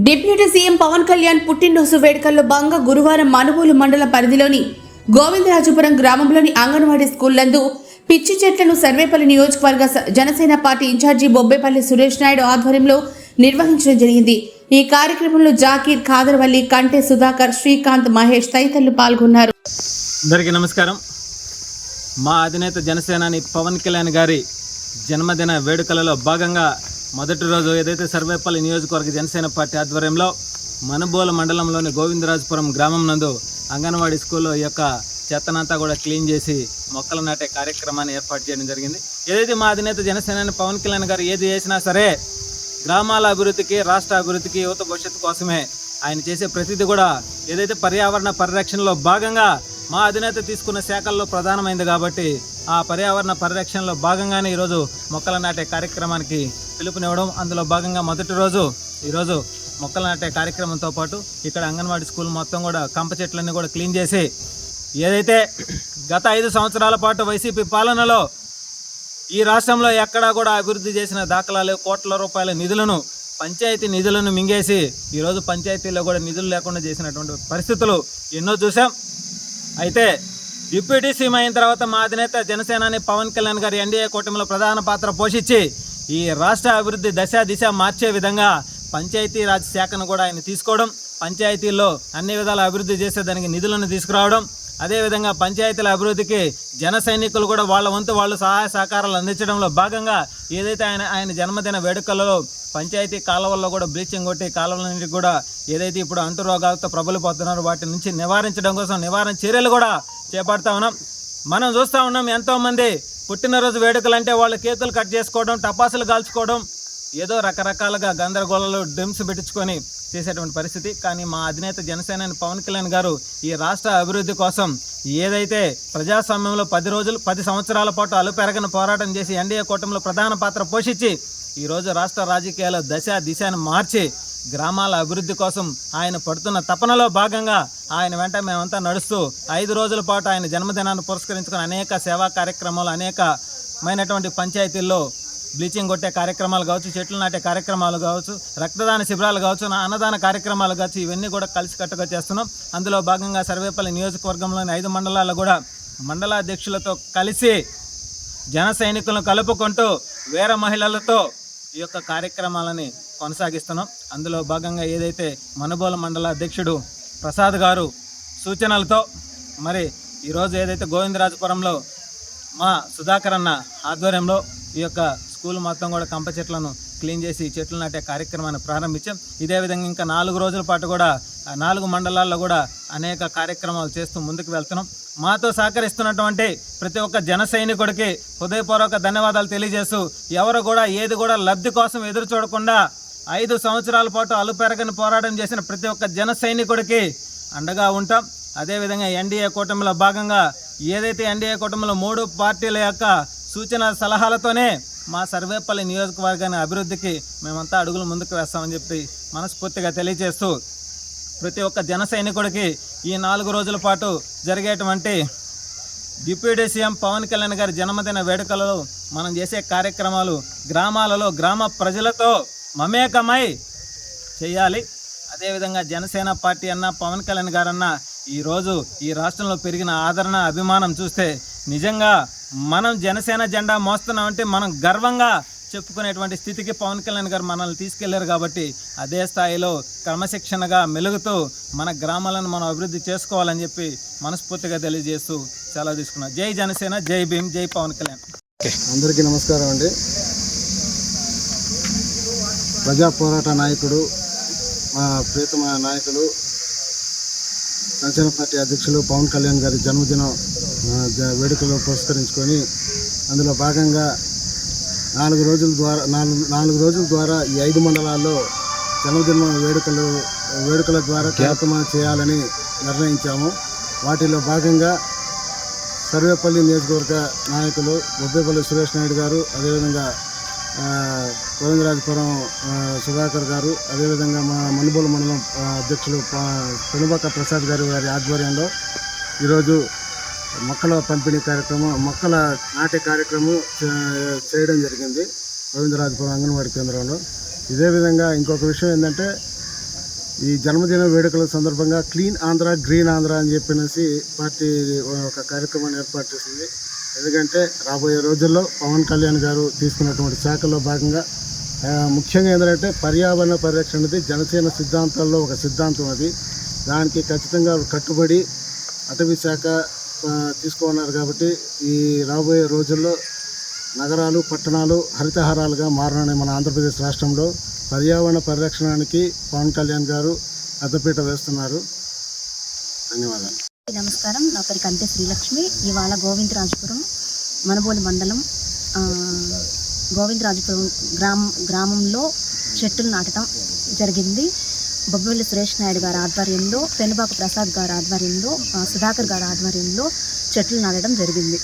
Deputy CM Pawan Kalyan పుట్టినరోజు వేడుకల్లో భాగంగా గురువారం మనుబోలు మండల పరిధిలోని గోవిందరాజపురం గ్రామంలోని అంగన్వాడీ స్కూల్ నందు పిచ్చి చెట్లను సర్వేపల్లి నియోజకవర్గ జనసేన పార్టీ ఇన్ఛార్జి బొబ్బేపల్లి సురేష్ నాయుడు ఆధ్వర్యంలో నిర్వహించడం జరిగింది. ఈ కార్యక్రమంలో జాకీర్, ఖాదర్వల్లి, కంటే సుధాకర్, శ్రీకాంత్, మహేష్ తదితరులు పాల్గొన్నారు. అందరికీ నమస్కారం. మా అధినేత జనసేనాని పవన్ కళ్యాణ్ గారి జన్మదిన వేడుకలలో భాగంగా మొదటి రోజు ఏదైతే సర్వేపల్లి నియోజకవర్గ జనసేన పార్టీ ఆధ్వర్యంలో మనుబోలు మండలంలోని గోవిందరాజపురం గ్రామం నందు అంగన్వాడీ స్కూల్లో ఈ యొక్క చెత్తనంతా కూడా క్లీన్ చేసి మొక్కలు నాటే కార్యక్రమాన్ని ఏర్పాటు చేయడం జరిగింది. ఏదైతే మా అధినేత జనసేనాని పవన్ కళ్యాణ్ గారు ఏది చేసినా సరే గ్రామాల అభివృద్ధికి, రాష్ట్ర అభివృద్ధికి, యువత భవిష్యత్తు కోసమే ఆయన చేసే ప్రతిదీ కూడా ఏదైతే పర్యావరణ పరిరక్షణలో భాగంగా మా అధినేత తీసుకున్న శాఖల్లో ప్రధానమైంది కాబట్టి ఆ పర్యావరణ పరిరక్షణలో భాగంగానే ఈరోజు మొక్కలు నాటే కార్యక్రమానికి పిలుపునివ్వడం, అందులో భాగంగా మొదటి రోజు ఈరోజు మొక్కలు నాటే కార్యక్రమంతో పాటు ఇక్కడ అంగన్వాడీ స్కూల్ మొత్తం కూడా కంప చెట్లన్నీ కూడా క్లీన్ చేసి ఏదైతే గత 5 సంవత్సరాల పాటు వైసీపీ పాలనలో ఈ రాష్ట్రంలో ఎక్కడా కూడా అభివృద్ధి చేసిన దాఖలాలు, కోట్ల రూపాయల నిధులను, పంచాయతీ నిధులను మింగేసి ఈరోజు పంచాయతీలో కూడా నిధులు లేకుండా చేసినటువంటి పరిస్థితులు ఎన్నో చూసాం. అయితే డిప్యూటీ సీఎం అయిన తర్వాత మా అధినేత జనసేనాని పవన్ కళ్యాణ్ గారి ఎన్డీఏ కూటమిలో ప్రధాన పాత్ర పోషించి ఈ రాష్ట్ర అభివృద్ధి దిశ మార్చే విధంగా పంచాయతీరాజ్ శాఖను కూడా ఆయన తీసుకోవడం, పంచాయతీల్లో అన్ని విధాల అభివృద్ధి చేసేదానికి నిధులను తీసుకురావడం, అదేవిధంగా పంచాయతీల అభివృద్ధికి జన సైనికులు కూడా వాళ్ళ వంతు వాళ్ళు సహాయ సహకారాలు అందించడంలో భాగంగా ఏదైతే ఆయన జన్మదిన వేడుకలలో పంచాయతీ కాలువల్లో కూడా బ్లీచింగ్ కొట్టి కాలువలన్నింటికి కూడా ఏదైతే ఇప్పుడు అంటురోగాలతో ప్రబలిపోతున్నారో వాటి నుంచి నివారించడం కోసం నివారణ చర్యలు కూడా చేపడతా ఉన్నాం. మనం చూస్తూ ఉన్నాం ఎంతోమంది పుట్టినరోజు వేడుకలు అంటే వాళ్ళు కేకులు కట్ చేసుకోవడం, టపాసులు కాల్చుకోవడం, ఏదో రకరకాలుగా గందరగోళాలు డ్రిమ్స్ పెట్టించుకొని చేసేటువంటి పరిస్థితి. కానీ మా అధినేత జనసేన పవన్ కళ్యాణ్ గారు ఈ రాష్ట్ర అభివృద్ధి కోసం ఏదైతే ప్రజాస్వామ్యంలో 10 సంవత్సరాల పాటు అలుపెరగని పోరాటం చేసి ఎన్డీఏ కూటమిలో ప్రధాన పాత్ర పోషించి ఈరోజు రాష్ట్ర రాజకీయాల దిశను మార్చి గ్రామాల అభివృద్ధి కోసం ఆయన పడుతున్న తపనలో భాగంగా ఆయన వెంట మేమంతా నడుస్తూ 5 రోజుల పాటు ఆయన జన్మదినాన్ని పురస్కరించుకుని అనేక సేవా కార్యక్రమాలు, అనేకమైనటువంటి పంచాయతీల్లో బ్లీచింగ్ కొట్టే కార్యక్రమాలు కావచ్చు, చెట్లు నాటే కార్యక్రమాలు కావచ్చు, రక్తదాన శిబిరాలు కావచ్చు, అన్నదాన కార్యక్రమాలు కావచ్చు, ఇవన్నీ కూడా కలిసికట్టుగా చేస్తున్నాం. అందులో భాగంగా సర్వేపల్లి నియోజకవర్గంలోని 5 మండలాల్లో కూడా మండలాధ్యక్షులతో కలిసి జన సైనికులను కలుపుకుంటూ వీర మహిళలతో ఈ యొక్క కార్యక్రమాలని కొనసాగిస్తున్నాం. అందులో భాగంగా ఏదైతే మనుబోలు మండల అధ్యక్షుడు ప్రసాద్ గారు సూచనలతో మరి ఈరోజు ఏదైతే గోవిందరాజపురంలో మా సుధాకర్ అన్న ఆధ్వర్యంలో ఈ యొక్క స్కూల్ మొత్తం కూడా కంప చెట్లను క్లీన్ చేసి చెట్లు నాటే కార్యక్రమాన్ని ప్రారంభించాం. ఇదే విధంగా ఇంకా 4 రోజుల పాటు కూడా 4 మండలాల్లో కూడా అనేక కార్యక్రమాలు చేస్తూ ముందుకు వెళ్తున్నాం. మాతో సహకరిస్తున్నటువంటి ప్రతి ఒక్క జన సైనికుడికి హృదయపూర్వక ధన్యవాదాలు తెలియజేస్తూ ఎవరు కూడా ఏది కూడా లబ్ధి కోసం ఎదురు చూడకుండా 5 సంవత్సరాల పాటు అలుపెరగని పోరాటం చేసిన ప్రతి ఒక్క జన సైనికుడికి అండగా ఉంటాం. అదేవిధంగా ఎన్డీఏ కూటమిలో భాగంగా ఏదైతే ఎన్డీఏ కూటమిలో 3 పార్టీల యొక్క సూచన సలహాలతోనే మా సర్వేపల్లి నియోజకవర్గాన్ని అభివృద్ధికి మేమంతా అడుగులు ముందుకు వేస్తామని చెప్పి మనస్ఫూర్తిగా తెలియజేస్తూ ప్రతి ఒక్క జన సైనికుడికి ఈ 4 రోజుల పాటు జరిగేటువంటి డిప్యూటీ సీఎం పవన్ కళ్యాణ్ గారి జన్మదిన వేడుకలలో మనం చేసే కార్యక్రమాలు గ్రామాలలో గ్రామ ప్రజలతో మమేకమై చేయాలి. అదేవిధంగా జనసేన పార్టీ అన్న పవన్ కళ్యాణ్ గారన్న ఈరోజు ఈ రాష్ట్రంలో పెరిగిన ఆదరణ, అభిమానం చూస్తే నిజంగా మనం జనసేన జెండా మోస్తున్నామంటే మనం గర్వంగా చెప్పుకునేటువంటి స్థితికి పవన్ కళ్యాణ్ గారు మనల్ని తీసుకెళ్లారు. కాబట్టి అదే స్థాయిలో క్రమశిక్షణగా మెలుగుతూ మన గ్రామాలను మనం అభివృద్ధి చేసుకోవాలని చెప్పి మనస్ఫూర్తిగా తెలియజేస్తూ సెలవు తీసుకున్నాం. జై జనసేన, జై భీమ్, జై పవన్ కళ్యాణ్. అందరికీ నమస్కారం అండి. ప్రజా పోరాట నాయకుడు, మా ప్రియతమ నాయకులు, జనసేన పార్టీ అధ్యక్షులు పవన్ కళ్యాణ్ గారి జన్మదినం వేడుకలు పురస్కరించుకొని అందులో భాగంగా 4 రోజుల ద్వారా ఈ 5 మండలాల్లో జన్మదిన వేడుకల ద్వారా కార్యక్రమాలు చేయాలని నిర్ణయించాము. వాటిలో భాగంగా సర్వేపల్లి నియోజకవర్గ నాయకులు బొబ్బేపల్లి సురేష్ నాయుడు గారు, అదేవిధంగా గోవిందరాజపురం సుధాకర్ గారు, అదేవిధంగా మా మనుబోలు మండలం అధ్యక్షులు పెనుబక్క ప్రసాద్ గారి ఆధ్వర్యంలో ఈరోజు మొక్కల పంపిణీ కార్యక్రమం, మొక్కల నాటే కార్యక్రమం చేయడం జరిగింది గోవిందరాజపురం అంగన్వాడీ కేంద్రంలో. ఇదే విధంగా ఇంకొక విషయం ఏంటంటే ఈ జన్మదిన వేడుకల సందర్భంగా క్లీన్ ఆంధ్ర గ్రీన్ ఆంధ్ర అని చెప్పేసి పార్టీ ఒక కార్యక్రమాన్ని ఏర్పాటు చేసింది. ఎందుకంటే రాబోయే రోజుల్లో పవన్ కళ్యాణ్ గారు తీసుకున్నటువంటి శాఖలో భాగంగా ముఖ్యంగా ఏంటంటే పర్యావరణ పరిరక్షణది జనసేన సిద్ధాంతాల్లో ఒక సిద్ధాంతం. అది దానికి ఖచ్చితంగా కట్టుబడి అటవీ శాఖ తీసుకోన్నారు. కాబట్టి ఈ రాబోయే రోజుల్లో నగరాలు పట్టణాలు హరితహారాలుగా మారనున్నాయి. మన ఆంధ్రప్రదేశ్ రాష్ట్రంలో పర్యావరణ పరిరక్షణకి పవన్ కళ్యాణ్ గారు పెద్దపీట వేస్తున్నారు. ధన్యవాదాలు. నమస్కారం, నా పేరు కంటే శ్రీలక్ష్మి. ఇవాళ గోవిందరాజపురం మనుబోలు మండలం గోవిందరాజపురం గ్రామంలో చెట్టులు నాటడం జరిగింది. బొబ్బిలి సురేష్ నాయుడు గారి ఆధ్వర్యంలో, పెనుబాక ప్రసాద్ గారి ఆధ్వర్యంలో, సుధాకర్ గారి ఆధ్వర్యంలో చెట్లు నాటడం జరిగింది.